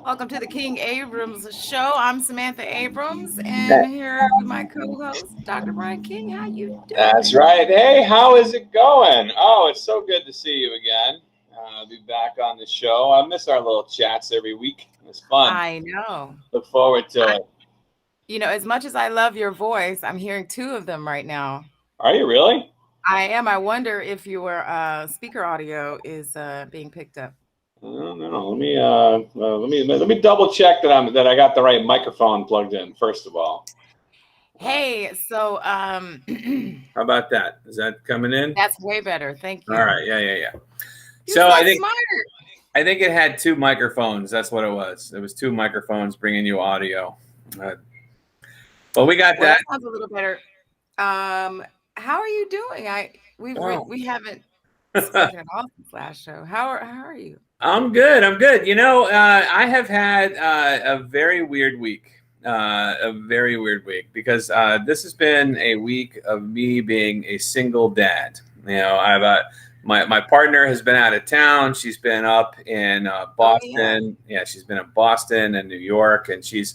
Welcome to the King-Abrams Show. I'm Samantha Abrams, and here with my co-host, Dr. Brian King. How you That's doing? right. Hey, how is it going? Oh, it's so good to see you again. Be back on the show. I miss our little chats every week. It's fun. I know. Look forward to I, it. as much as I love your voice, I'm hearing two of them right now. Are you really? I am. I wonder if your speaker audio is being picked up. I don't know. Let me double check that I got the right microphone plugged in. First of all, Hey, so how about that? Is that coming in? that's way better. Thank All you. right. Yeah. You're So so I think smart. I think it had two microphones. That's what it was. It was two microphones bringing you audio. Well, we got Well, that that. sounds a little better. How are you doing? Oh. We haven't spoken at all since last show. How are you? I'm good. I'm good. I have had a very weird week. A very weird week because this has been a week of me being a single dad. I've my partner has been out of town. She's been up in Oh yeah. Boston. Yeah, she's been in Boston and New York, and she's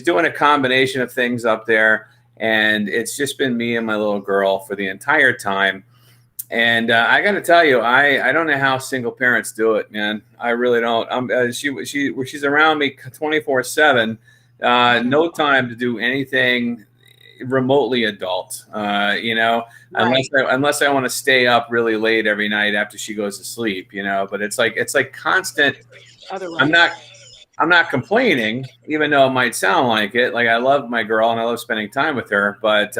doing a combination of things up there. And it's just been me and my little girl for the entire time. And I got to tell you, I don't know how single parents do it, man. I really don't. She's around me 24/7. No time to do anything remotely adult. Right. Unless I want to stay up really late every night after she goes to sleep. But it's like constant. I'm Otherwise, not I'm not complaining, even though it might sound like it. Like, I love my girl and I love spending time with her, but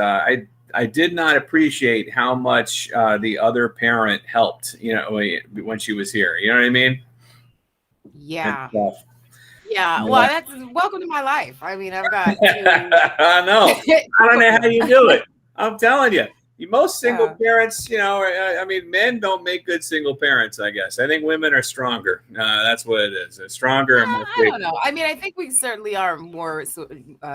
I did not appreciate how much the other parent helped. When she was here. You know what I mean? And yeah. stuff. Yeah. Well, Yeah. that's welcome to my life. I mean, I've got two. I know. I don't know how you do it. I'm telling you. Most single Yeah. parents, men don't make good single parents, I guess. I think women are stronger. That's what it is. They're stronger and more I don't know. capable. I mean, I think we certainly are more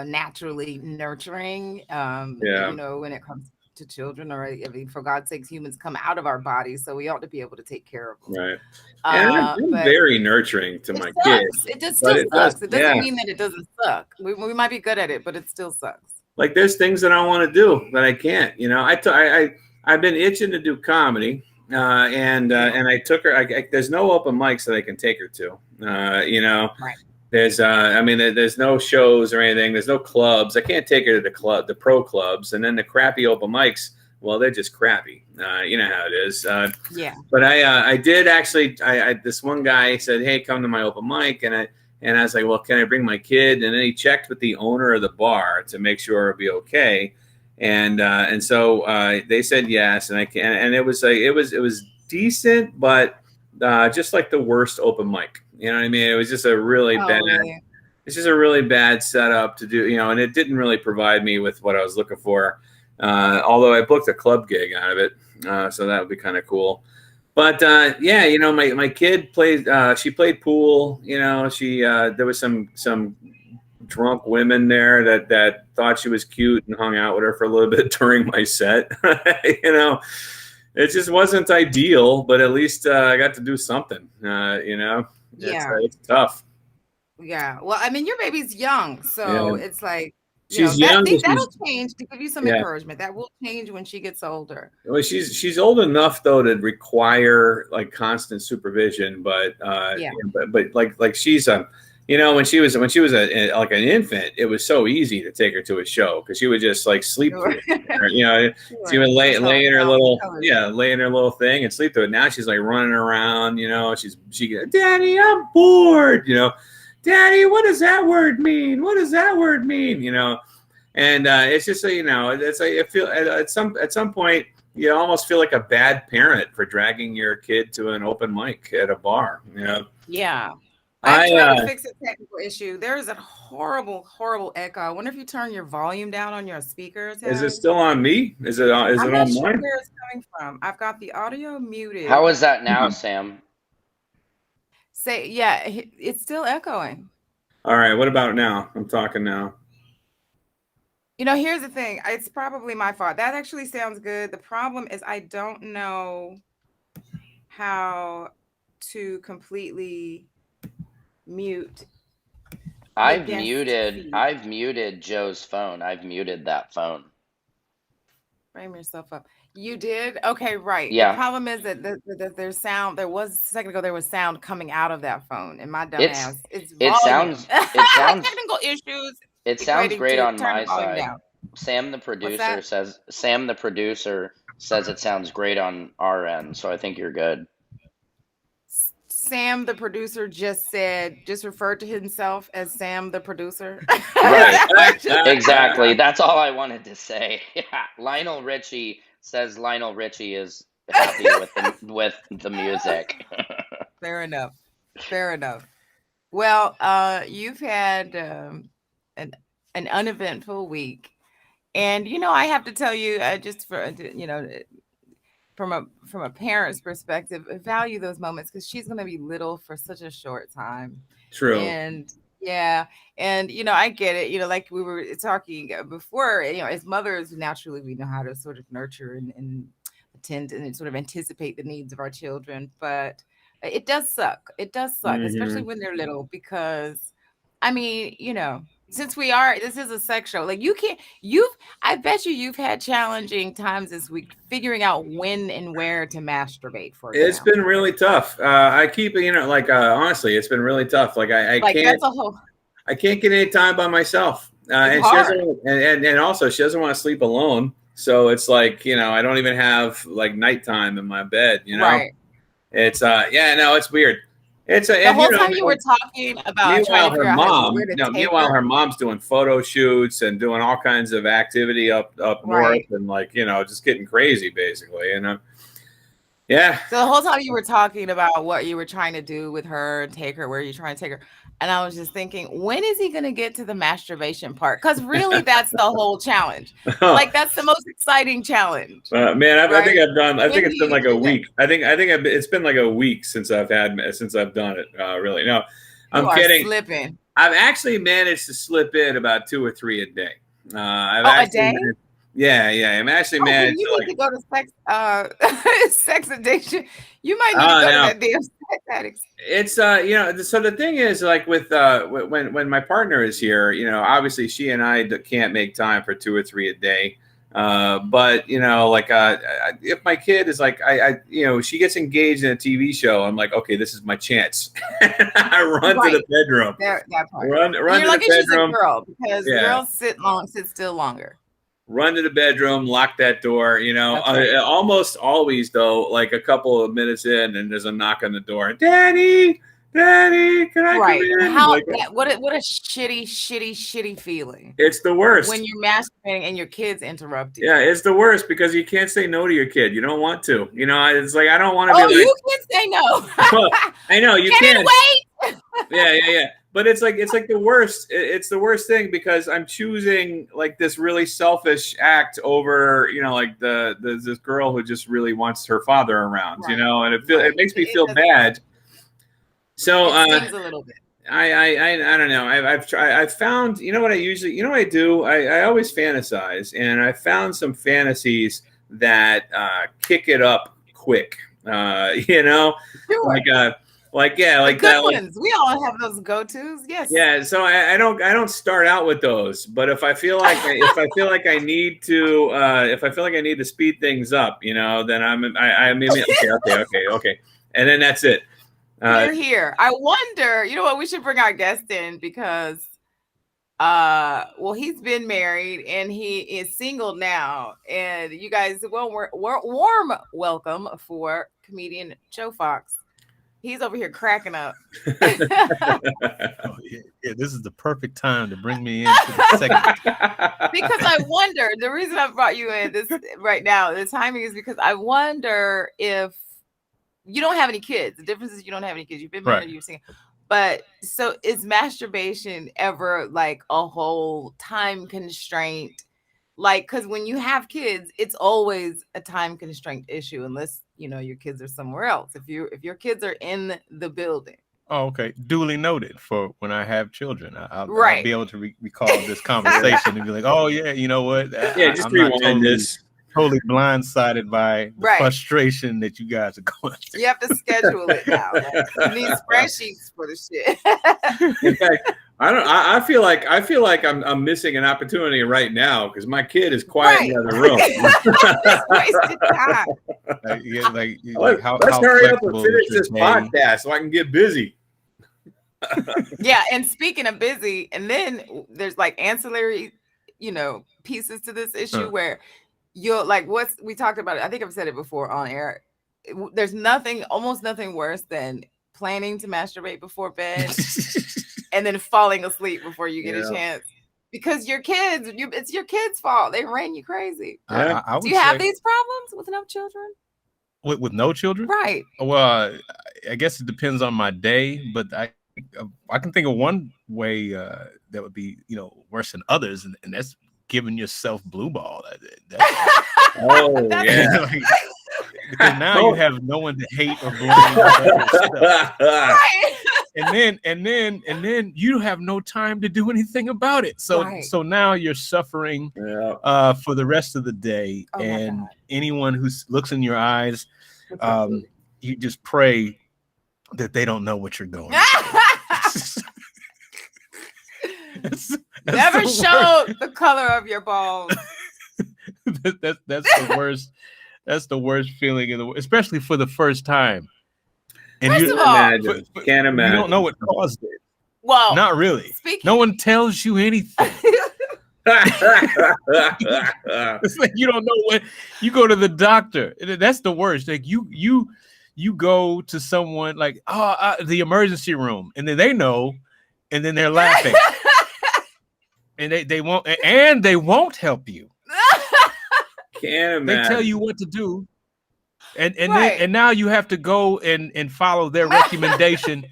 naturally nurturing, Yeah. when it comes to children, or I mean, for God's sakes, humans come out of our bodies, so we ought to be able to take care of them. Right. And I'm But very nurturing to it my sucks. kids, It just but still it does, sucks. It doesn't yeah. mean that it doesn't suck. We might be good at it, but it still sucks. Like, there's things that I want to do that I can't. I've been itching to do comedy, Yeah. and I took her. There's no open mics that I can take her to. Right. There's no shows or anything. There's no clubs. I can't take her to the pro clubs, and then the crappy open mics. Well, they're just crappy. You know how it is. Yeah. But I did actually. This one guy said, "Hey, come to my open mic," and I was like, "Well, can I bring my kid?" And then he checked with the owner of the bar to make sure it'd be okay. And so they said yes, and I can. And it was like it was decent, but just like the worst open mic. You know what I mean? It was just a really Oh, bad. really? It's just a really bad setup to do. And it didn't really provide me with what I was looking for. Although I booked a club gig out of it, so that would be kind of cool. But yeah, my kid played. She played pool. There was some drunk women there that thought she was cute and hung out with her for a little bit during my set. It just wasn't ideal, but at least I got to do something. Yeah. It's tough. Yeah. Well, I mean, your baby's young, so Yeah, it's like, she's that young, but that'll change to give you some yeah. encouragement. That will change when she gets older. Well, she's old enough though to require like constant supervision, but Yeah. like she's when she was like an infant, it was so easy to take her to a show because she would just like sleep Sure. through it. She Sure. would lay Just help lay in her down the little colors. yeah lay in her little thing and sleep through it. Now she's like running around. Daddy, I'm bored. Daddy, what does that word mean? What does that word mean? And it's just so it's like I feel at some point you almost feel like a bad parent for dragging your kid to an open mic at a bar. Yeah. I've I tried to fix a technical issue. There is a horrible, horrible echo. I wonder if you turn your volume down on your speaker Is it tag. still on me? Is I'm it not on sure mine? where it's coming from. I've got the audio How muted. is that now, Mhm. Sam? Yeah, it's still echoing. All right. What about now? I'm talking now. Here's the thing. It's probably my fault. That actually sounds good. The problem is I don't know how to completely mute. I've muted Joe's phone. I've muted that phone. Frame yourself up. You did? Okay, right. Yeah. The problem is that there's sound. There was a second ago. There was sound coming out of that phone, and my dumb ass. It sounds technical issues. It sounds great on turn my the volume side. down. Sam the producer says it sounds great on our end, so I think you're good. Sam the producer just referred to himself as Sam the producer. Right. Exactly. That's all I wanted to say. Yeah. Lionel Richie says Lionel Richie is happy with the music. Fair enough. Well, you've had an uneventful week, and I have to tell you, just for from a parent's perspective, value those moments, because she's going to be little for such a short time. True. And yeah, and I get it. Like we were talking before, as mothers, naturally we know how to sort of nurture and attend and sort of anticipate the needs of our children, but it does suck. Mm-hmm. Especially when they're little, because since this is a sex show, like I bet you've had challenging times this week figuring out when and where to masturbate, for example. It's been really tough. I keep, honestly, it's been really tough. Like I can't get any time by myself. And she doesn't, and also she doesn't want to sleep alone. So it's like, I don't even have like nighttime in my bed, Right. It's it's weird. It's the whole time you were talking about trying to figure out meanwhile her mom's doing photo shoots and doing all kinds of activity up north, and just getting crazy basically. And yeah. So the whole time you were talking about what you were trying to do with her, take her where you're trying to take her, and I was just thinking, when is he going to get to the masturbation part? Because really, that's the whole challenge. Like that's the most exciting challenge. Man, I think I've done. I think it's been like a week. I think it's been like a week since I've done it. Really, no, I'm kidding. Slipping. I've actually managed to slip in about 2 or 3 a day. A day? Yeah. I'm actually managed. You need to go to sex addiction. You might need to go to that damn sex addicts. It's so the thing is, like with when my partner is here, obviously she and I can't make time for 2 or 3 a day. But if my kid is like, she gets engaged in a TV show, I'm like, okay, this is my chance. I run to the bedroom. That part. Run to the bedroom. She's a girl, because girls sit still longer. Run to the bedroom, lock that door. Almost always though, like a couple of minutes in, and there's a knock on the door. Daddy, can I come in? What a shitty feeling. It's the worst when you're masturbating and your kids interrupt you. Yeah, it's the worst because you can't say no to your kid. You don't want to. It's like I don't want to be. You can't say no. Well, I know you can't. Wait. Yeah. But it's like the worst. It's the worst thing because I'm choosing like this really selfish act over this girl who just really wants her father around, and it makes me feel bad. So it stings a little bit. I don't know. I've found what I do. I always fantasize, and I found some fantasies that kick it up quick. Sure. Like good ones. We all have those go-tos. Yes. Yeah. So I don't start out with those, but if I feel like I need to speed things up, then okay, and then that's it. You're here. I wonder. You know what? We should bring our guest in because, he's been married and he is single now, and you guys, warm welcome for comedian Joe Fox. He's over here cracking up. Yeah, this is the perfect time to bring me into the segment. Because I wonder, the reason I brought you in this right now, the timing is because I wonder if you don't have any kids. The difference is you don't have any kids. You've been married, you're single. But so is masturbation ever like a whole time constraint? Like, because when you have kids, it's always a time constraint issue, unless your kids are somewhere else. If your kids are in the building. Oh, okay. Duly noted for when I have children. I'll be able to recall this conversation and be like, oh yeah, you know what? Just rewind this. totally blindsided by the frustration that you guys are going through. You have to schedule it now. You need spreadsheets for the shit. In fact, I feel like I'm missing an opportunity right now because my kid is quiet in the other room. Wasted time. Let's hurry up and finish this podcast so I can get busy. Yeah, and speaking of busy, and then there's like ancillary, pieces to this issue where you're like, we talked about it. I think I've said it before on air. There's almost nothing worse than planning to masturbate before bed and then falling asleep before you get a chance. Because your kids, it's your kids' fault. They ran you crazy. I Do you have these problems with no children? With no children? Right. Well, I guess it depends on my day, but I can think of one way that would be, worse than others, and that's giving yourself blue ball. Because now you have no one to hate or blame. And then you have no time to do anything about it. So now you're suffering for the rest of the day. And anyone who looks in your eyes, you just pray that they don't know what you're going through. That's Never show the color of your balls. That's the worst. That's the worst feeling in the world, especially for the first time. And First of all, can't imagine. You don't know what caused it. Well, not really. No one tells you anything. It's like you don't know what. You go to the doctor. That's the worst. Like you go to someone like the emergency room, and then they know, and then they're laughing, and they won't help you. Can't imagine. They tell you what to do, and now you have to go and follow their recommendation,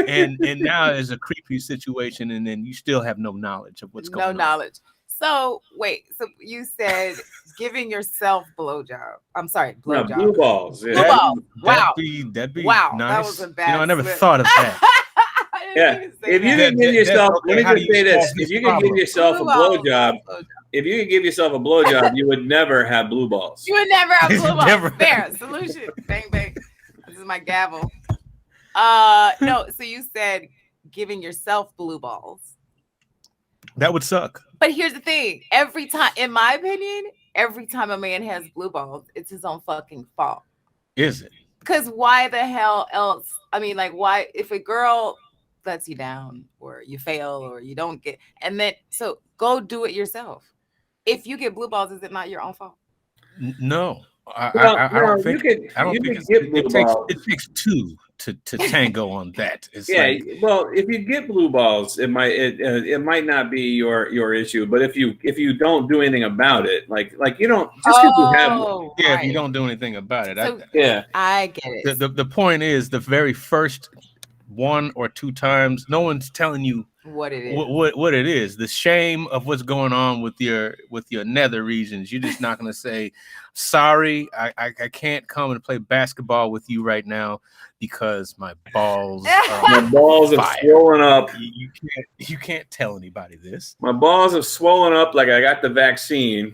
and now there's a creepy situation, and then you still have no knowledge of what's going on. No knowledge. So wait, so you said giving yourself blowjob. I'm sorry, blowjob. No, blue balls. Yeah. Blue balls. Wow. That'd be wow. Nice. That was a bad. I never thought of that. Yeah. If you can give yourself, let me just say this: if you can give yourself a blowjob, you would never have blue balls. You would never have blue balls. Fair solution. Bang bang. This is my gavel. No. So you said giving yourself blue balls. That would suck. But here's the thing: every time, in my opinion, every time a man has blue balls, it's his own fucking fault. Is it? Because why the hell else? I mean, like, why if a girl lets you down or you fail or you don't get, and then so go do it yourself. If you get blue balls, is it not your own fault? No, I don't think. It takes two to tango on that. It's well, if you get blue balls, it might not be your issue. But if you don't do anything about it, like you don't just because you have one. Yeah, if you don't do anything about it, So, I get it. The point is the very first one or two times, no one's telling you what it is. What it is. The shame of what's going on with your nether regions. You're just not going to say, sorry, I can't come and play basketball with you right now because my balls are swollen up. You can't tell anybody this. My balls have swollen up like I got the vaccine.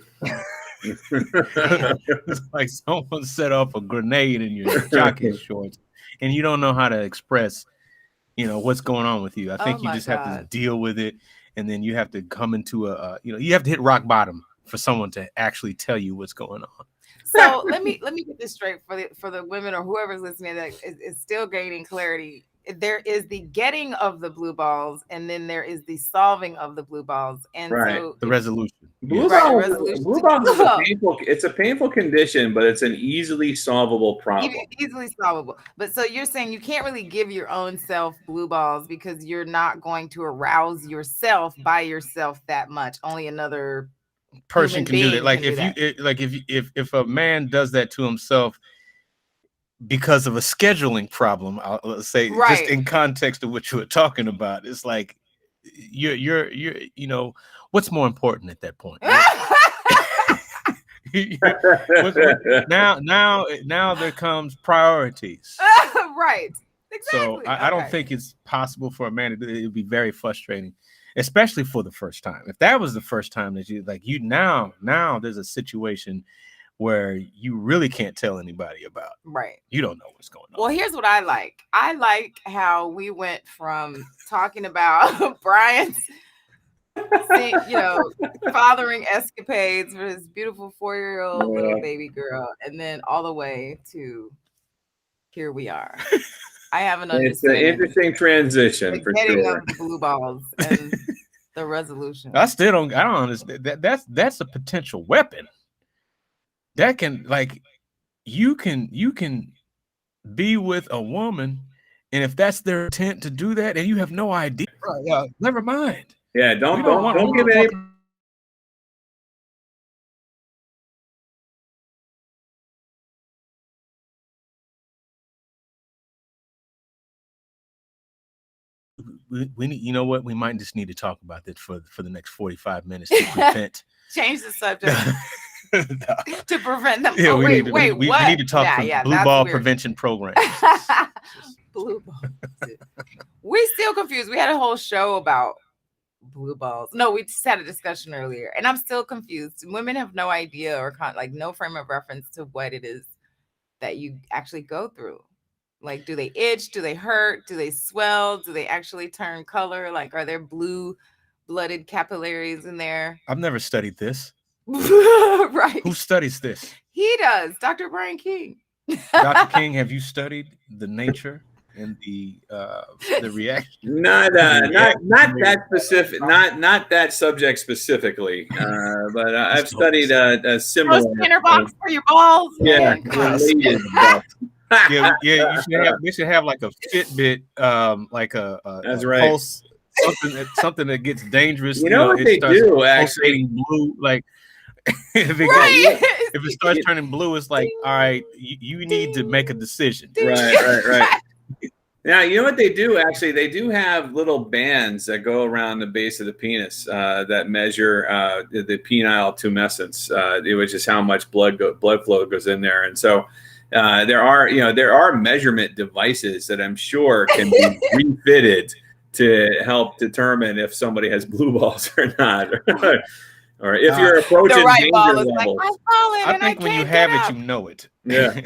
It's like someone set off a grenade in your jockey shorts and you don't know how to express what's going on with you. I think you just have to deal with it, and then you have to come into you have to hit rock bottom for someone to actually tell you what's going on. So let me get this straight for the women or whoever's listening that is still gaining clarity. There is the getting of the blue balls, and then there is the solving of the blue balls, and so the resolution. Blue balls is a painful condition, but it's an easily solvable problem. Easily solvable. But so you're saying you can't really give your own self blue balls because you're not going to arouse yourself by yourself that much. Only another person can do that. Like if a man does that to himself because of a scheduling problem, let's say, just in context of what you were talking about, it's like you're what's more important at that point? Now there comes priorities. Right. Exactly. So I don't think it's possible for a man to do it. It would be very frustrating, especially for the first time. If that was the first time that now there's a situation where you really can't tell anybody about. Right. You don't know what's going on. Well, here's what I like. I like how we went from talking about Brian's, fathering escapades for his beautiful 4-year-old little baby girl, and then all the way to here we are. I have an understanding. It's an interesting transition for sure. Of the blue balls and the resolution. I don't understand. That's a potential weapon. That can, like, you can be with a woman, and if that's their intent to do that, and you have no idea, never mind. Yeah, don't give any. We need, you know what? We might just need to talk about this for the next 45 minutes to prevent. Change the subject. To prevent them. Yeah, oh, we need to talk blue ball weird. Prevention program. Blue balls. We're still confused. We had a whole show about blue balls. No, we just had a discussion earlier, and I'm still confused. Women have no idea or no frame of reference to what it is that you actually go through. Like, do they itch? Do they hurt? Do they swell? Do they actually turn color? Like, are there blue-blooded capillaries in there? I've never studied this. Right. Who studies this? He does. Dr. Brian King. Dr. King, have you studied the nature and the reaction? Not that specific. Not that subject specifically. But I've studied a similar. Spinner box for your balls. Yeah. Related stuff. You should have like a Fitbit, like a that's right. Pulse, something that gets dangerous. You know what they do actually? Blue, like if it starts turning blue, it's like, all right, you need to make a decision. Right. Now, you know what they do actually? They do have little bands that go around the base of the penis that measure the penile tumescence, which is how much blood flow goes in there, and so. There are measurement devices that I'm sure can be refitted to help determine if somebody has blue balls or not, or if you're approaching danger levels. I think when you have it, you know it. Yeah,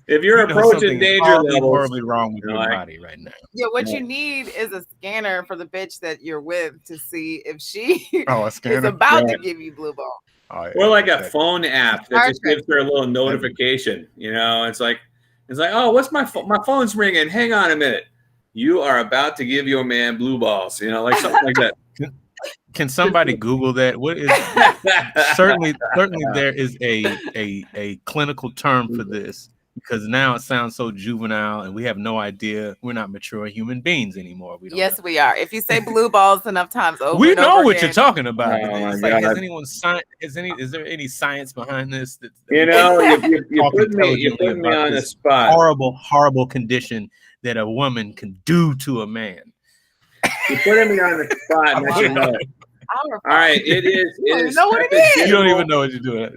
if you're approaching danger levels, horribly wrong with your body right now. Yeah, what you need is a scanner for the bitch that you're with to see if she is about to give you blue ball. Or like a phone app that just gives her a little notification. It's like, oh, what's my phone's ringing? Hang on a minute. You are about to give your man blue balls. Like something like that. Can somebody Google that? What is certainly there is a clinical term for this, because now it sounds so juvenile and we have no idea. We're not mature human beings anymore. Yes, we are. If you say blue balls enough times over, we know what you're talking about. Is there any science behind this? You put me on the spot. Horrible condition that a woman can do to a man. You put me on the spot and let you know. All right, it is. You know what it is. You don't even know what you're doing.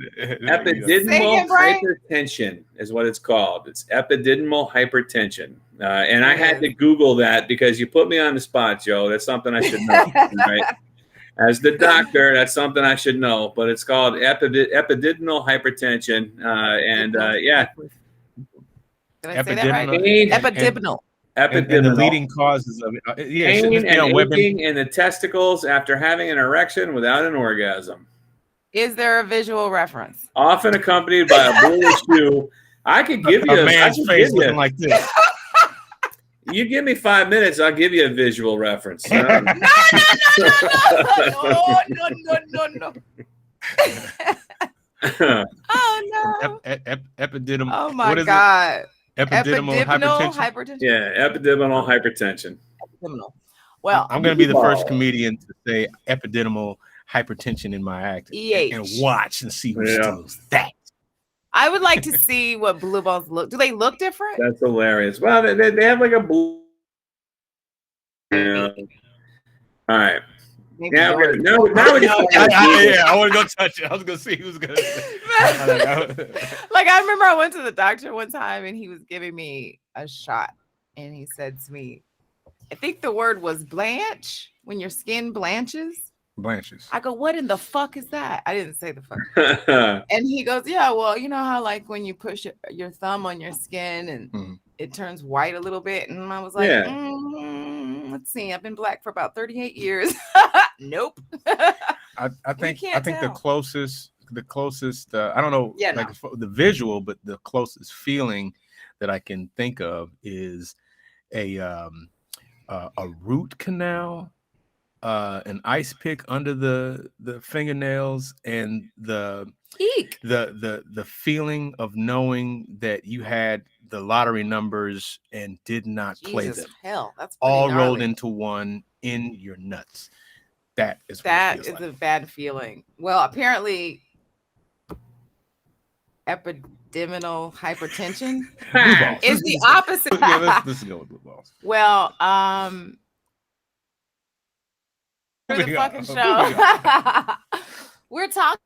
Epididymal hypertension is what it's called. It's epididymal hypertension. And I had to Google that because you put me on the spot, Joe. That's something I should know, right? As the doctor, that's something I should know. But it's called epididymal hypertension. Yeah. Did I say that right? Epididymal. And the leading causes of it. Pain and aching in the testicles after having an erection without an orgasm. Is there a visual reference? Often accompanied by a bluish hue. I could give you a man's face looking like this. You give me 5 minutes, I'll give you a visual reference. No. Oh no. Epididymal. Oh my God. Epididymal hypertension. Yeah, epididymal hypertension. Well, I'm going to be the first comedian to say epididymal hypertension in my act and watch and see who steals that. I would like to see what blue balls look. Do they look different? That's hilarious. Well, they have like a blue. All right. Maybe now we're I want to go touch it. I was going to see who's going to. Like, I remember I went to the doctor one time and he was giving me a shot and he said to me, I think the word was blanch, when your skin blanches. Blanche's. I go, what in the fuck is that? I didn't say the fuck. And he goes, yeah, well, you know how like when you push your thumb on your skin and it turns white a little bit. And I was like, let's see. I've been black for about 38 years. Nope. I think the closest, I don't know, the visual, but the closest feeling that I can think of is a root canal, an ice pick under the fingernails, and the feeling of knowing that you had the lottery numbers and did not play them. Hell, that's all gnarly. Rolled into one in your nuts. That is a bad feeling. Well, apparently epididymal hypertension is the opposite. Let's go with blue balls. Well, for the fucking show, we're talking.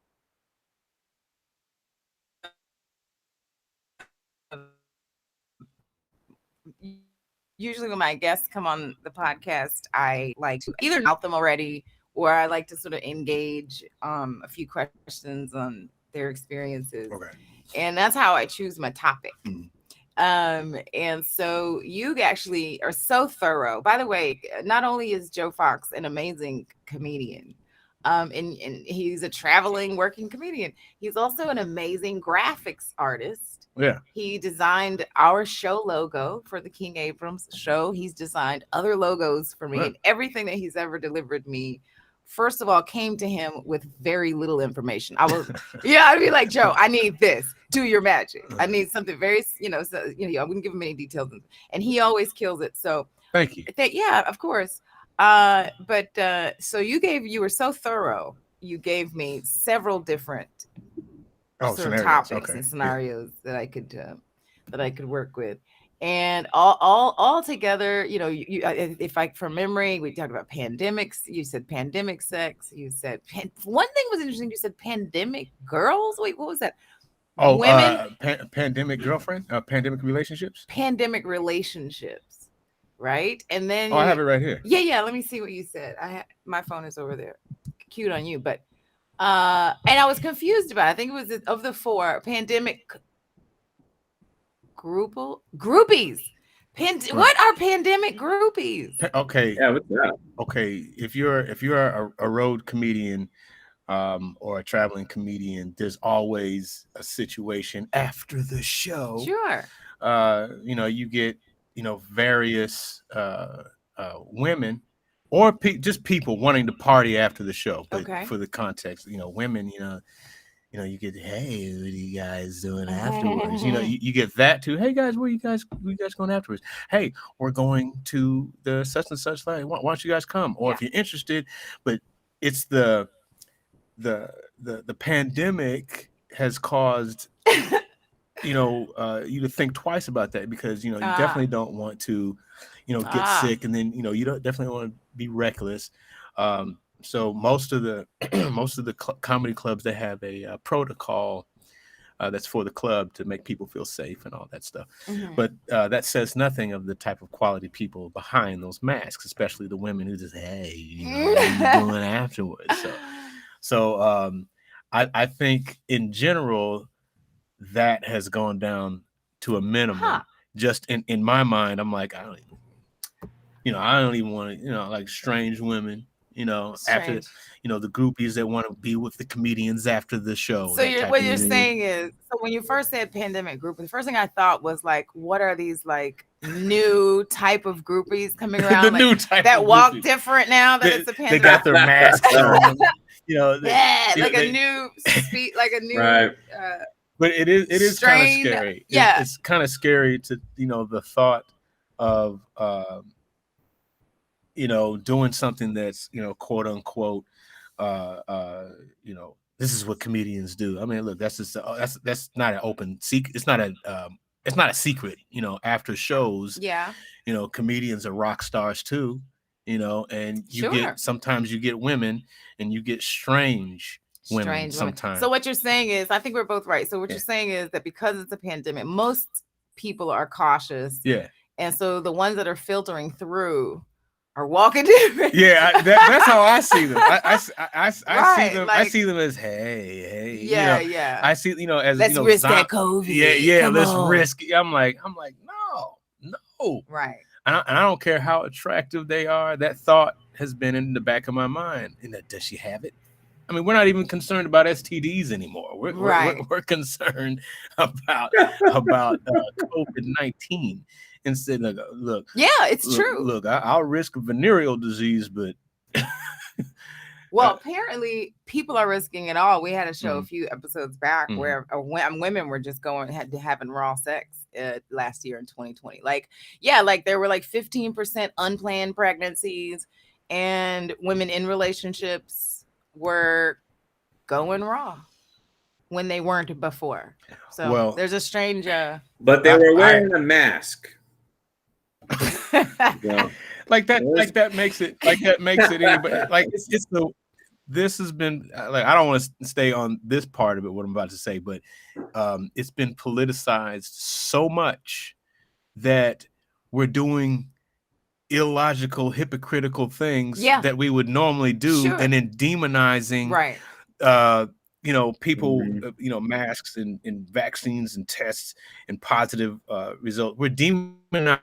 Usually when my guests come on the podcast, I like to either out them already, or I like to sort of engage a few questions on their experiences. Okay. And that's how I choose my topic. And so you actually are so thorough. By the way, not only is Joe Fox an amazing comedian, and he's a traveling working comedian, he's also an amazing graphics artist. Yeah. He designed our show logo for the King-Abrams Show. He's designed other logos for me. And everything that he's ever delivered me, first of all, came to him with very little information. I'd be like, Joe, I need this. Do your magic. I need something very, I wouldn't give him any details. And he always kills it. So thank you. Yeah, of course. So you were so thorough. You gave me several different sort of topics and scenarios that I could work with, and all together. If I from memory, we talked about pandemics. You said pandemic sex. You said one thing was interesting. You said pandemic girls. Wait, what was that? Oh, women. Pandemic girlfriend. Pandemic relationships. Pandemic relationships. Right, and then I have it right here. Yeah. Let me see what you said. My phone is over there. Cute on you, but. And I was confused about it. I think it was of the four pandemic groupies. What are pandemic groupies? Okay. Yeah, what's that? Okay, if you're a road comedian, or a traveling comedian, there's always a situation after the show. Sure. You get various women. Or just people wanting to party after the show, but for the context, women, you get, hey, what are you guys doing afterwards? You get that too. Hey guys, where you guys going afterwards? Hey, we're going to the such and such thing. Why don't you guys come? Or if you're interested, but it's the pandemic has caused you to think twice about that, because you definitely don't want to get sick, and then you don't definitely want to be reckless. So most of the comedy clubs, they have a protocol that's for the club to make people feel safe and all that stuff. But that says nothing of the type of quality people behind those masks, especially the women who just, hey, what are you doing afterwards? So I think in general that has gone down to a minimum. Just in my mind, I'm like, I don't even want to, like strange women, after, the groupies that want to be with the comedians after the show. So what you're saying is, so when you first said pandemic group, the first thing I thought was like, what are these like new type of groupies coming around the new type that of walk groupies. Different now that it's a pandemic? They got their masks on. A new speed, like a new. Right. But it is kind of scary. Yeah, it's kind of scary to the thought of doing something that's quote unquote this is what comedians do. I mean, look, that's just that's not an open secret. It's not a secret. After shows, comedians are rock stars too. And sometimes you get women, and you get strange women sometimes. So what you're saying is, I think we're both right. So what you're saying is that because it's a pandemic, most people are cautious. Yeah. And so the ones that are filtering through are walking different. Yeah, that's how I see them. I see them. Like, I see them as hey. Yeah, you know, yeah. I see as let's risk that COVID. Yeah. Let's risk. I'm like no. Right. And I don't care how attractive they are. That thought has been in the back of my mind. And does she have it? I mean, we're not even concerned about STDs anymore. We're concerned about COVID-19 instead of look. Yeah, it's true. Look, I'll risk venereal disease, but well, apparently people are risking it all. We had a show a few episodes back where women were just having raw sex last year in 2020. Like there were like 15% unplanned pregnancies, and women in relationships were going raw when they weren't before. So there's a strange but they were wearing a mask. Like that makes it anybody like it's the this has been like, I don't want to stay on this part of it, what I'm about to say, but it's been politicized so much that we're doing illogical, hypocritical things that we would normally do, and then demonizing people, masks and vaccines and tests and positive results. We're demonizing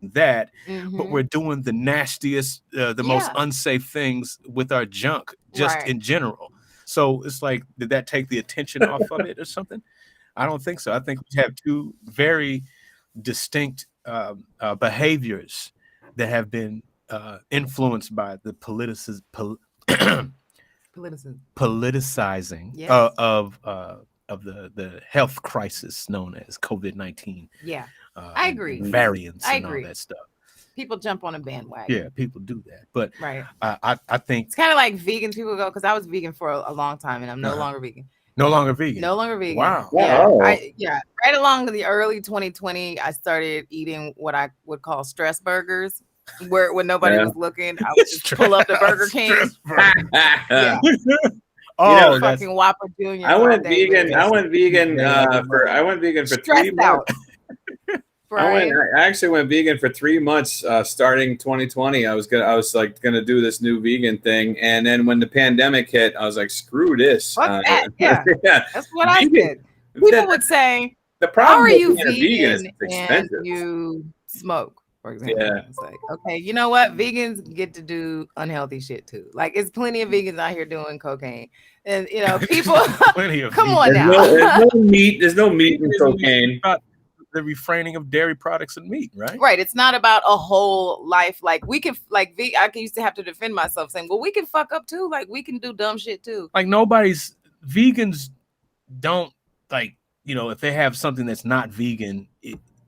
that, but we're doing the nastiest, the most unsafe things with our junk just in general. So it's like, did that take the attention off of it or something? I don't think so. I think we have two very distinct behaviors that have been influenced by the politicizing of the health crisis known as COVID-19. Yeah, I agree. Variants and all that stuff. People jump on a bandwagon. Yeah, people do that. But I think it's kind of like vegan people go, because I was vegan for a long time and I'm no longer vegan. No longer vegan. No longer vegan. Wow. Yeah. Right along the early 2020, I started eating what I would call stress burgers, where when nobody was looking, I would just pull up the Burger King. Fucking Whopper Jr. I went vegan for 3 months. I actually went vegan for 3 months starting 2020. I was gonna do this new vegan thing, and then when the pandemic hit, I was like, screw this. Fuck that. Yeah. That's what I did. People would say, the problem how are you vegan is it's expensive. And you smoke, for example. Yeah. It's like, okay, you know what? Vegans get to do unhealthy shit too. Like, it's plenty of vegans out here doing cocaine. And people come on now. There's no meat in cocaine. The refraining of dairy products and meat, right? Right. It's not about a whole life. Like, we can, like, I used to have to defend myself saying, well, we can fuck up too. Like, we can do dumb shit too. Like, vegans don't, like, if they have something that's not vegan,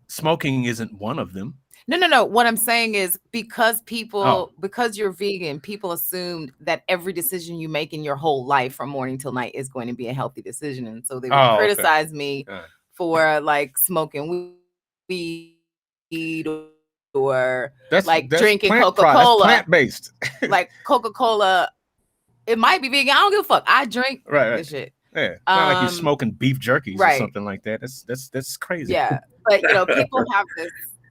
smoking isn't one of them. No. What I'm saying is, because you're vegan, people assumed that every decision you make in your whole life from morning till night is going to be a healthy decision. And so they would criticize me for like smoking weed or that's drinking Coca-Cola. That's plant-based. Like Coca-Cola, it might be vegan. I don't give a fuck. I drink this shit. Yeah, not like you're smoking beef jerkies or something like that. That's crazy. Yeah, but people have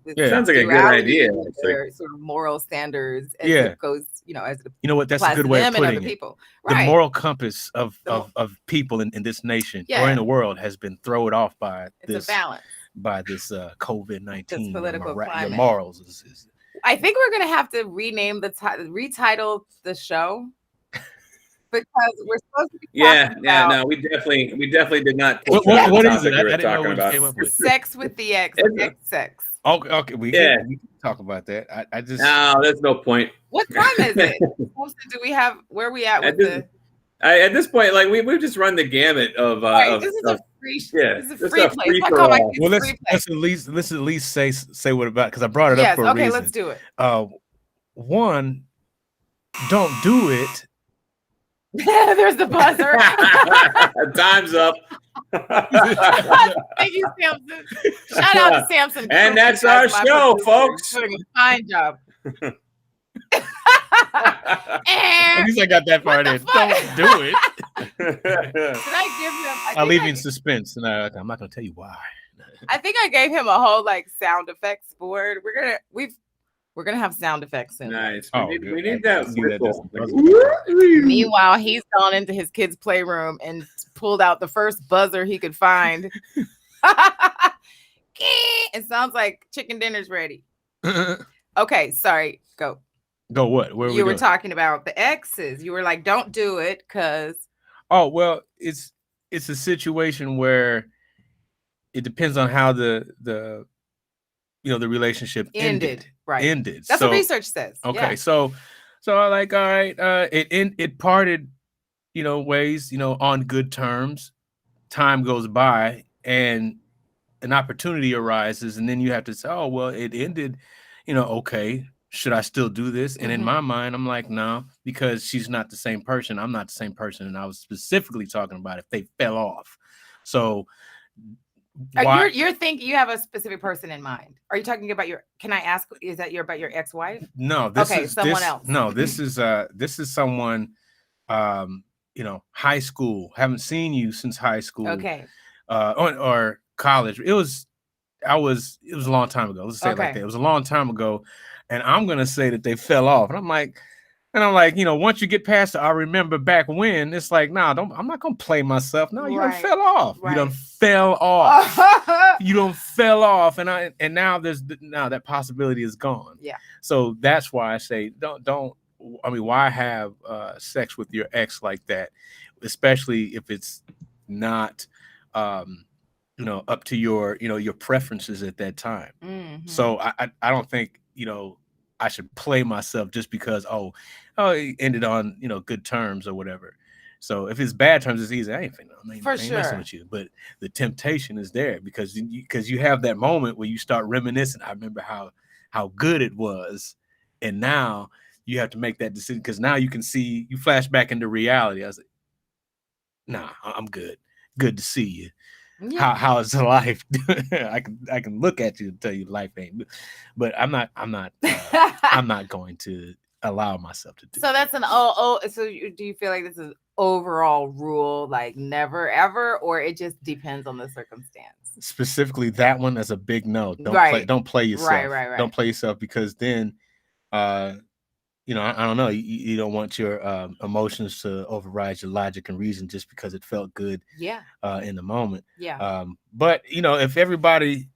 this sounds like a good idea. Their sort of moral standards as it goes, as what, that's a good way of putting it. People. The moral compass of people in this nation or in the world has been thrown off by this COVID-19. Political climate. Your morals is. I think we're gonna have to rename retitle the show. Because we're supposed to be no, we definitely did not. What is it? I didn't know what came up with. Sex with the X sex. Okay, we can talk about that. I just no, there's no point. What time is it? Do we have where are we at with at this point, like we've just run the gamut of. This is a free. This is a free place. Well, let's at least say what about, because I brought it up for a reason. Okay, let's do it. One, don't do it. There's the buzzer. Time's up. Thank you, Samson. Shout out to Samson. And that's our show, folks. Doing a fine job. At least I got that part in. Don't do it. Did I give him? I'll leave you in suspense, and I'm not going to tell you why. I think I gave him a whole sound effects board. We're gonna have sound effects soon. Nice. We need that whistle. Meanwhile, he's gone into his kids' playroom and pulled out the first buzzer he could find. It sounds like chicken dinner's ready. Okay, sorry. Go. Go what? Where you were talking about the exes. You were like, don't do it because. Oh, well, it's a situation where it depends on how the relationship ended. Right. Ended. That's what research says. Okay. Yeah. So I like, all right, it parted, ways, on good terms. Time goes by and an opportunity arises, and then you have to say, oh, well, it ended, okay. Should I still do this? And in my mind, I'm like, no, because she's not the same person. I'm not the same person. And I was specifically talking about if they fell off. So you're thinking you have a specific person in mind. Are you talking about can I ask, is that about your ex-wife? No, this is someone else. No, this is someone, high school. Haven't seen you since high school. Okay. Or college. It was a long time ago. Let's say it like that. It was a long time ago. And I'm going to say that they fell off. And I'm like, once you get past it, I remember back when, it's like, I'm not going to play myself. No, you done fell off. Right. You done fell off. You done fell off. And now that possibility is gone. Yeah. So that's why I say, why have sex with your ex like that? Especially if it's not, up to your preferences at that time. Mm-hmm. So I don't think, I should play myself just because, it ended on, good terms or whatever. So if it's bad terms, it's easy. I ain't messing with you. But the temptation is there because you have that moment where you start reminiscing. I remember how good it was. And now you have to make that decision because now you flash back into reality. I was like, nah, I'm good. Good to see you. Yeah. How is life? I can look at you and tell you life ain't, but I'm not I'm not going to allow myself to do. So that's an so do you feel like this is overall rule, like never ever, or it just depends on the circumstance? Specifically, that one is a big no. Don't play yourself. Right. Don't play yourself because then, I don't know. You don't want your emotions to override your logic and reason just because it felt good. Yeah. In the moment. Yeah. But if everybody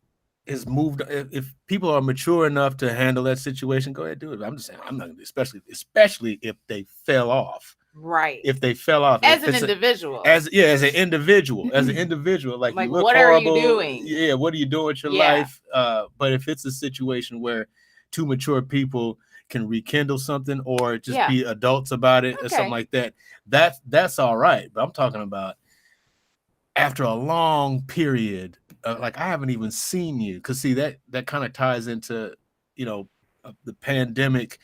is moved, if people are mature enough to handle that situation, go ahead, do it. I'm just saying, I'm not especially if they fell off. Right. If they fell off as an individual. As an individual, like you look what horrible. Are you doing? Yeah. What are you doing with your life? But if it's a situation where two mature people can rekindle something or just be adults about it or something like that, that's all right. But I'm talking about after a long period, like I haven't even seen you, because see that kind of ties into the pandemic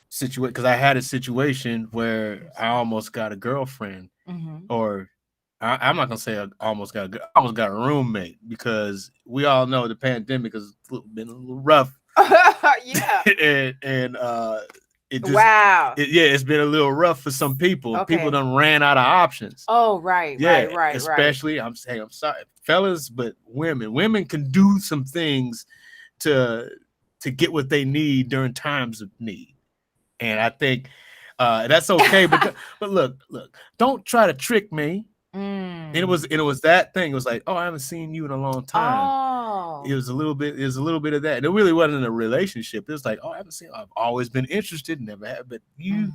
situation, because I had a situation where I almost got a girlfriend, or I'm not gonna say I almost got a roommate, because we all know the pandemic has been a little rough. Yeah. and it's been a little rough for some people. People done ran out of options. Oh, right. Especially, I'm sorry, fellas, but women can do some things to get what they need during times of need, and I think that's okay. But look, don't try to trick me. And it was that thing. It was like, I haven't seen you in a long time. It was a little bit of that. And it really wasn't a relationship. It was like, I haven't seen. I've always been interested, never have. But you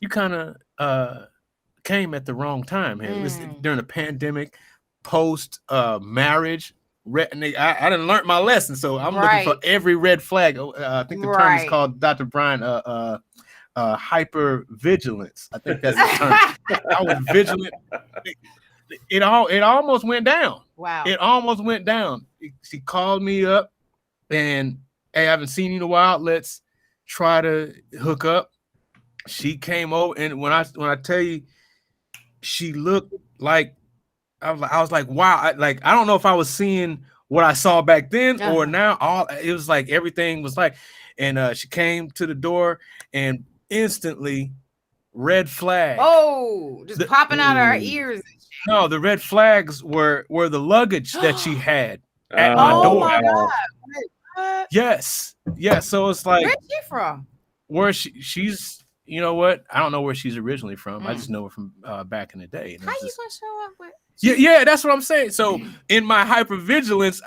kind of came at the wrong time here. It was during the pandemic, post marriage. I didn't learn my lesson, so I'm looking for every red flag. I think the term is called, Dr. Brian, hyper vigilance. I think that's the term. I was vigilant. It almost went down. Wow. It almost went down. She called me up and, hey, I haven't seen you in a while. Let's try to hook up. She came over, and when I tell you, she looked like I was like, wow. I don't know if I was seeing what I saw back then or now. It was like everything was like, and she came to the door and instantly red flag. Oh, just popping out of our ears. No, the red flags were the luggage that she had at my door. My God. Yes. Yeah, so it's like, where's she from? Where she's, you know what? I don't know where she's originally from. I just know her from back in the day. How you gonna show up with? Yeah, that's what I'm saying. So in my hypervigilance,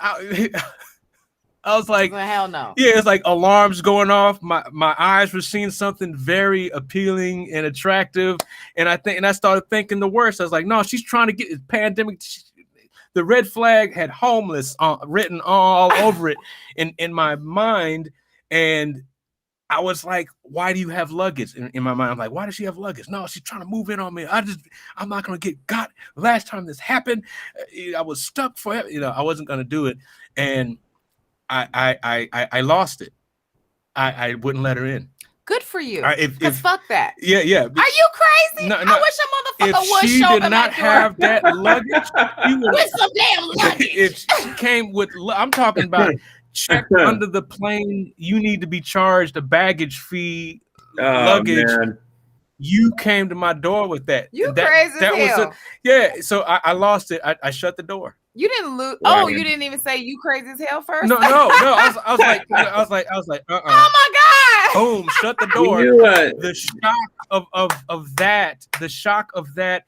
I was like, well, hell no. Yeah, it's like alarms going off. My eyes were seeing something very appealing and attractive, and I started thinking the worst. I was like, no, she's trying to get this pandemic. The red flag had homeless written all over it in my mind, and I was like, why do you have luggage? In my mind, I'm like, why does she have luggage? No, she's trying to move in on me. I'm not going to get got. Last time this happened, I was stuck forever. I wasn't going to do it. And I lost it. I wouldn't let her in. Good for you. Because fuck that. Yeah. Are you crazy? No, I wish a motherfucker would show up. If she did not have that luggage, with some damn luggage. If she came with, I'm talking about check under the plane, you need to be charged a baggage fee, luggage. Man. You came to my door with that. You crazy as hell. So I lost it. I shut the door. You didn't lose. Oh, you didn't even say you crazy as hell first. No. I was like, Oh my god! Boom! Shut the door. The shock of that.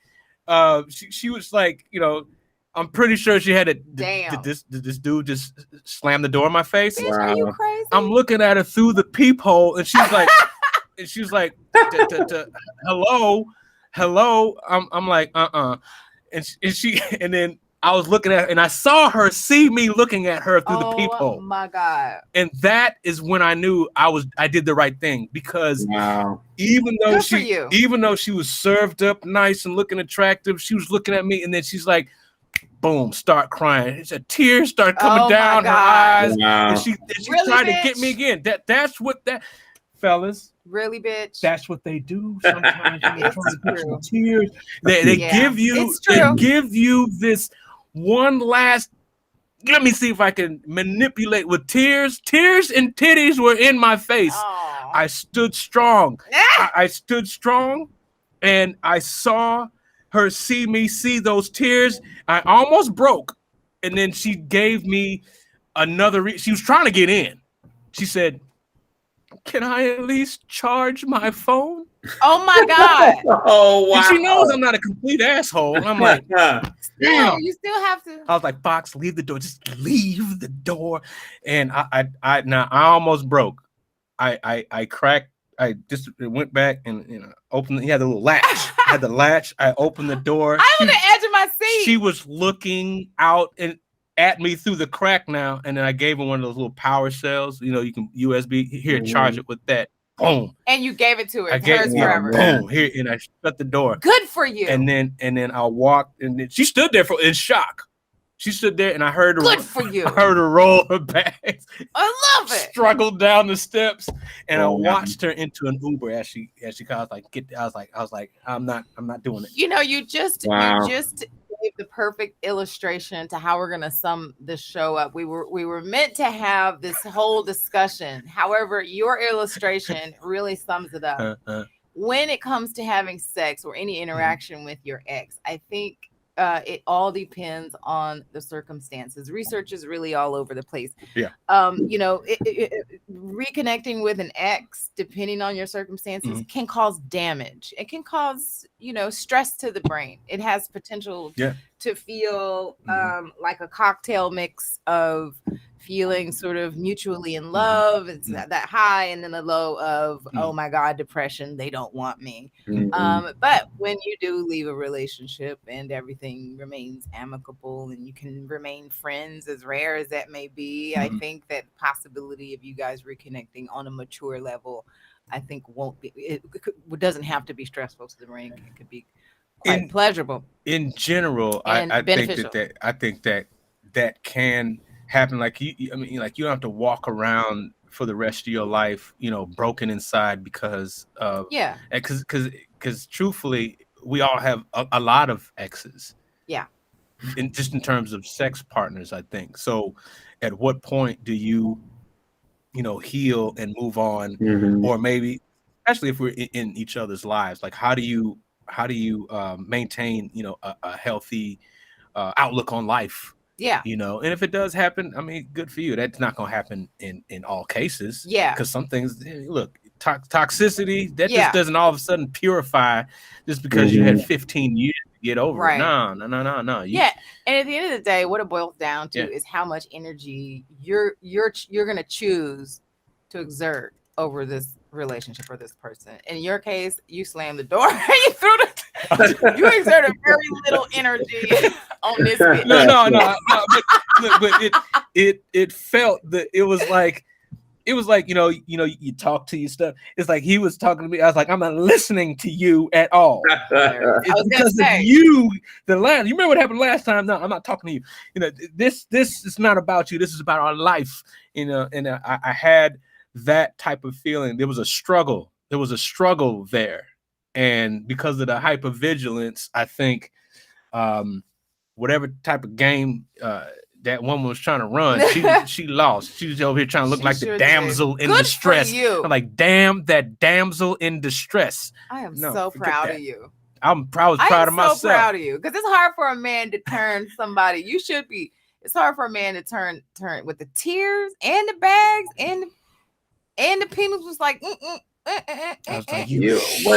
She was like, I'm pretty sure she had it. Damn. Did this dude just slam the door in my face? Bitch, are you crazy? I'm looking at her through the peephole, and she's like, hello. I'm like, and then I was looking at her, and I saw her see me looking at her through the peephole. Oh my god! And that is when I knew I did the right thing, because even though she was served up nice and looking attractive, she was looking at me, and then she's like, boom, start crying. It's a tear start coming down her eyes, and she really, tried to get me again. That's what that, fellas. Really, bitch. That's what they do sometimes. Tears. They give you this one last. Let me see if I can manipulate with tears. Tears and titties were in my face. Aww. I stood strong. I stood strong, and I saw her see those tears. I almost broke, and then she gave me another. She was trying to get in. She said, "Can I at least charge my phone?" Oh my god! Oh wow! And she knows I'm not a complete asshole. I'm like, damn. You still have to. I was like, Fox, leave the door. Just leave the door. And I almost broke. I cracked. I just went back and opened. He had the little latch. I had the latch. I opened the door. I was on the edge of my seat. She was looking out and at me through the crack now, and then I gave her one of those little power cells. You can USB here, charge it with that. Boom. And you gave it to her. Hers forever. Boom. Here, and I shut the door. Good for you. And then I walked, and then she stood there in shock. She stood there, and I heard her. Good for you. I heard her roll her bags. I love it. Struggled down the steps, and I watched her into an Uber as she called. I was like, I'm not doing it. You just gave the perfect illustration to how we're gonna sum this show up. We were meant to have this whole discussion. However, your illustration really sums it up. When it comes to having sex or any interaction with your ex, I think it all depends on the circumstances. Research is really all over the place. Yeah. Reconnecting with an ex, depending on your circumstances, can cause damage. It can cause, stress to the brain. It has potential to feel like a cocktail mix of feeling sort of mutually in love. It's that high, and then the low of, oh my God, depression. They don't want me. But when you do leave a relationship and everything remains amicable and you can remain friends, as rare as that may be, I think that possibility of you guys reconnecting on a mature level, I think it doesn't have to be stressful to the brain. It could be quite pleasurable. In general, I think that can happen. Like you don't have to walk around for the rest of your life, broken inside because of because truthfully, we all have a lot of exes. Yeah. In terms of sex partners, I think. So at what point do you heal and move on, or maybe, especially if we're in each other's lives, like how do you maintain a healthy outlook on life Yeah. You know, and if it does happen, I mean, good for you. That's not going to happen in all cases. Yeah. Because some things, look, toxicity, that just doesn't all of a sudden purify just because you had 15 years to get over it. No. Yeah. And at the end of the day, what it boils down to is how much energy you're going to choose to exert over this relationship or this person. In your case, you slammed the door and you threw you exerted very little energy on this bitch. No, but it felt that it was like you know you talk to your stuff. It's like he was talking to me. I was like, I'm not listening to you at all. It's because of you. You remember what happened last time? No, I'm not talking to you. You know, this is not about you. This is about our life. You know, and I had that type of feeling. There was a struggle. There was a struggle there. And because of the hypervigilance, I think whatever type of game that woman was trying to run, she lost. She was over here trying to look like the damsel in distress. I'm like, damn, that damsel in distress. I am so proud of you. I was proud of myself. So proud of you, because it's hard for a man to turn somebody. You should be. It's hard for a man to turn with the tears and the bags and the penis was like. I was like,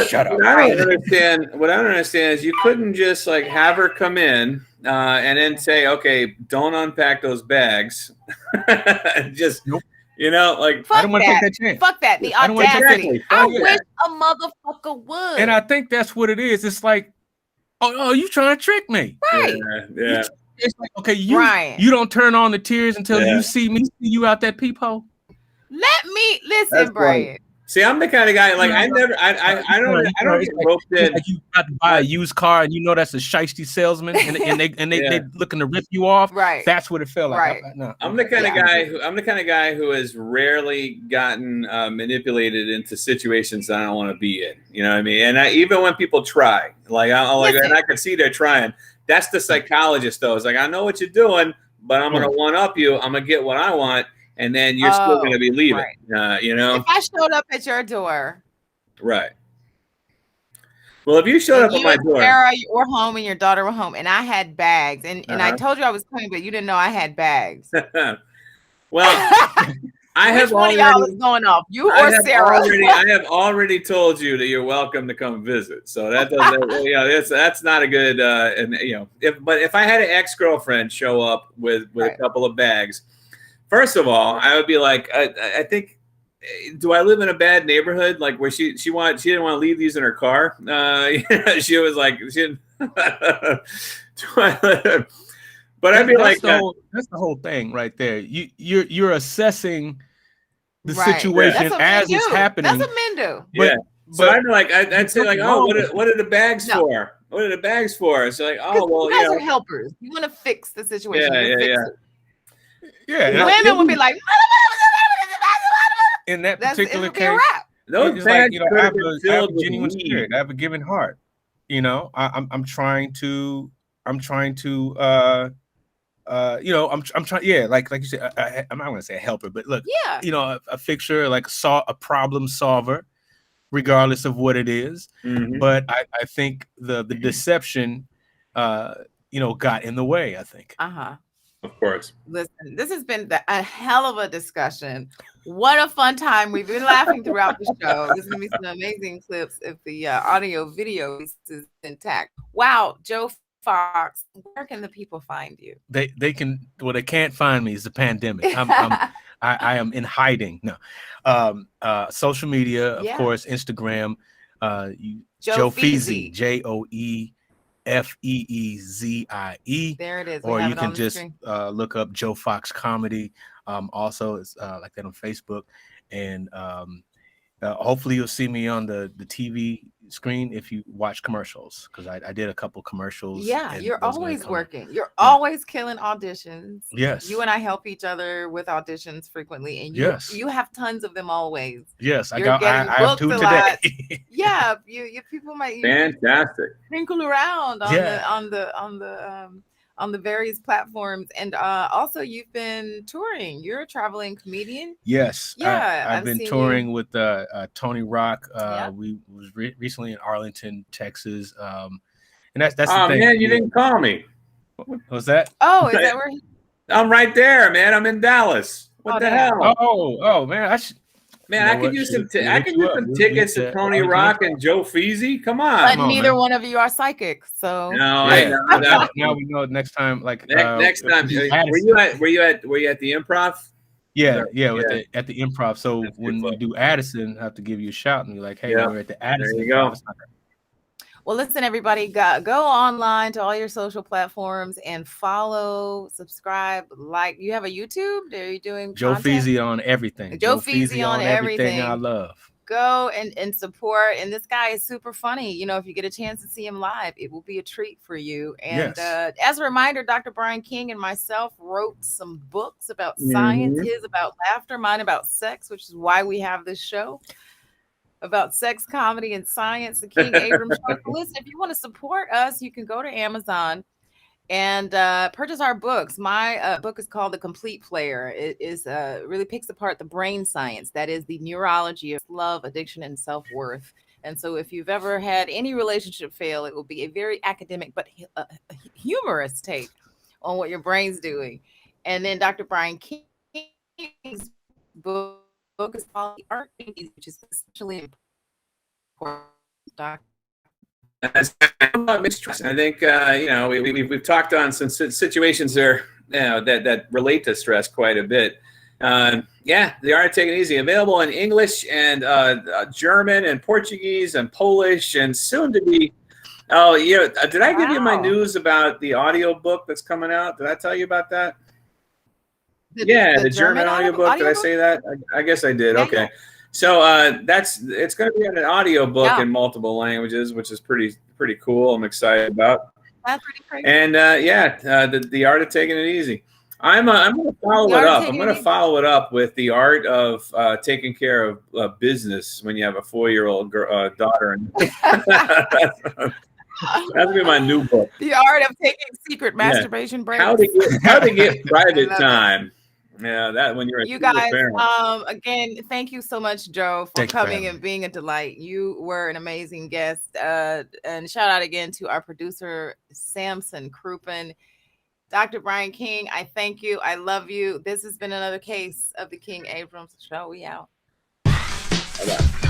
shut up. What I don't understand is you couldn't just like have her come in and then say, okay, don't unpack those bags. Just you know, like fuck I don't want to take that chance. Fuck that. The audacity. I wish a motherfucker would. And I think that's what it is. It's like, oh, you trying to trick me. Right. Yeah. It's like, okay, you don't turn on the tears until you see you out that peephole. Let me listen, Brian. See, I'm the kind of guy like I don't get roped in. Like you got to buy a used car and you know that's a shiesty salesman and they looking to rip you off. Right. That's what it felt like. Right. I'm the kind of guy who has rarely gotten manipulated into situations that I don't want to be in. You know what I mean? And even when people try, and I can see they're trying. That's the psychologist though. It's like, I know what you're doing, but I'm gonna one up you. I'm gonna get what I want. And then you're still going to be leaving, you know? If I showed up at your door. Right. Well, if you showed up at my door. Sarah, you were home and your daughter were home and I had bags. And I told you I was coming, but you didn't know I had bags. Well, I have one of y'all is going off? You or Sarah? I have already told you that you're welcome to come visit. So that doesn't, that's not a good, if I had an ex-girlfriend show up with a couple of bags, first of all, I would be like, I think, do I live in a bad neighborhood? Like where she didn't want to leave these in her car. She was like, but I'd be like, that's the whole thing right there. You're assessing the situation as it's happening. That's what men do. Yeah. So I'd be like, I'd say like, oh, what are the bags for? What are the bags for? It's like, oh, well, you guys are helpers. You want to fix the situation. Yeah. Women would be like, in that particular case, those bags, I have a genuine spirit. I have a giving heart. You know, I'm trying to, like you said, I'm not going to say a helper, but look, you know, a fixer, like a problem solver, regardless of what it is. Mm-hmm. But I think the deception, got in the way, I think. Of course. Listen, this has been a hell of a discussion. What a fun time. We've been laughing throughout the show. There's going to be some amazing clips if the audio video is intact. Wow, Joe Fox, where can the people find you? They can't find me. It's the pandemic. I am in hiding. No. Social media, of course, Instagram, Joe Feezy, JoeFeezie. There it is. Or you can just look up Joe Fox Comedy. Also, it's like that on Facebook. And hopefully you'll see me on the TV screen if you watch commercials, because I did a couple commercials. Yeah, you're always working. You're always killing auditions. Yes. You and I help each other with auditions frequently, and you have tons of them always. Yes, I have two today. Yeah, you people might fantastic sprinkle around on the various platforms, and also you've been touring. You're a traveling comedian. Yes, I've been touring with Tony Rock. We was recently in Arlington, Texas, and that's the thing. Man, you didn't call me. What was that? Oh, is that where? I'm right there, man. I'm in Dallas. What the hell? Oh, man. Man, I could use some. I could use some tickets to Tony Rock and Joe Feasy. Come on. But neither one of you are psychic, so. No, I know that. Now we know next time. Like next time, were you at the Improv? Yeah. At the Improv. So when you do Addison, I have to give you a shout and be like, hey, we're at the Addison. There you go. Well, listen, everybody, go online to all your social platforms and follow, subscribe, like. You have a YouTube? Are you doing Joe Feasy on everything? Joe Feasy on everything. I love. Go and support. And this guy is super funny. You know, if you get a chance to see him live, it will be a treat for you. And as a reminder, Dr. Brian King and myself wrote some books about science, his about laughter, mine about sex, which is why we have this show. About sex, comedy, and science, the King-Abrams Show. Listen, if you want to support us, you can go to Amazon and purchase our books. My book is called The Complete Player. It is really picks apart the brain science. That is the neurology of love, addiction, and self-worth. And so if you've ever had any relationship fail, it will be a very academic but humorous take on what your brain's doing. And then Dr. Brian King's book is called The Art of Easy, which is especially important. I think we've talked on some situations there that relate to stress quite a bit. The Art of Taking It Easy, available in English and German and Portuguese and Polish and soon to be. Oh, did I give you my news about the audio book that's coming out? Did I tell you about that? The German audiobook. Did I say that? I guess I did. Okay. So it's going to be an audio book in multiple languages, which is pretty cool. I'm excited about. That's pretty crazy. And the Art of Taking It Easy. I'm going to follow it up. I'm going to follow it up with the art of taking care of business when you have a 4-year-old daughter. That'll be my new book. The Art of Taking Secret Masturbation Breaks. How to get private time. Yeah, that when you're a guys, parent. Again, thank you so much, Joe, for coming and being a delight. You were an amazing guest. And shout out again to our producer, Samson Crouppen. Dr. Brian King, I thank you. I love you. This has been another case of the King-Abrams Show. We out. Bye-bye.